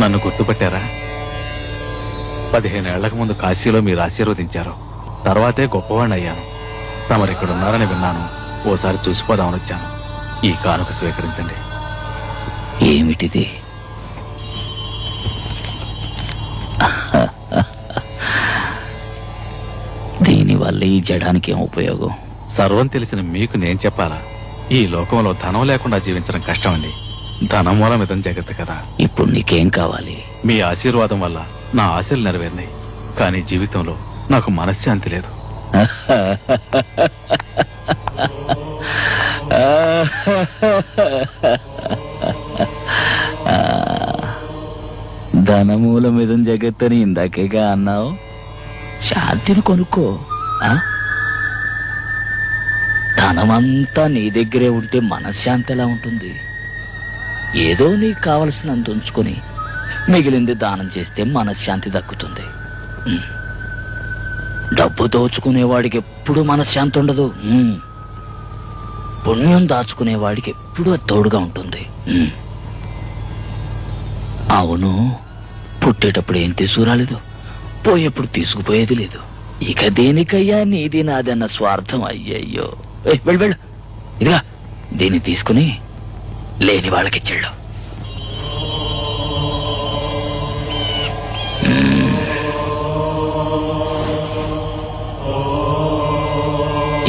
నన్ను గుర్తుపట్టారా? 15 ఏళ్లకు ముందు కాశీలో మీరు ఆశీర్వదించారు. తర్వాతే గొప్పవాణ్ణి అయ్యాను. తమరిక్కడున్నారని విన్నాను. ఓసారి చూసిపోదామని వచ్చాను. ఈ కానుక స్వీకరించండి. ఏమిటిది? దీనివల్ల ఈ జడానికి ఏం ఉపయోగం? సర్వం తెలిసిన మీకు నేను చెప్పాలా? ఈ లోకంలో ధనం లేకుండా జీవించడం కష్టమండి. ధనం మూలమిదం జగత్తు కదా. ఇప్పుడు నీకేం కావాలి? మీ ఆశీర్వాదం వల్ల నా ఆశలు నెరవేరినాయి. కానీ జీవితంలో నాకు మనశ్శాంతి లేదు. ధనమూలమిదం జగత్తని ఇందాకేగా అన్నావు. శాంతిని కొనుక్కో. ధనమంతా నీ దగ్గరే ఉంటే మనశ్శాంతి ఎలా ఉంటుంది? ఏదో నీకు కావలసినంత ఉంచుకొని మిగిలింది దానం చేస్తే మనశ్శాంతి దక్కుతుంది. డబ్బు దోచుకునేవాడికి ఎప్పుడు మనశ్శాంతి ఉండదు. పుణ్యం దాచుకునేవాడికి ఎప్పుడు అది తోడుగా ఉంటుంది. అవును, పుట్టేటప్పుడు ఏం తీసుకురాలేదు, పోయేప్పుడు తీసుకుపోయేది లేదు. ఇక దేనికయ్యా నీది నాదన్న స్వార్థం? అయ్యయ్యో, వెళ్ళు వెళ్ళు. ఇదిగా దీన్ని తీసుకుని లేని వాళ్ళకిచ్చాడు.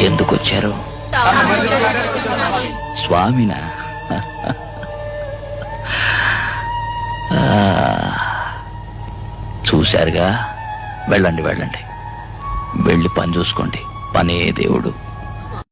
ఎందుకు వచ్చారు? స్వామినా? చూశారుగా, వెళ్ళండి వెళ్ళండి, వెళ్ళి పని చూసుకోండి. పనే దేవుడు.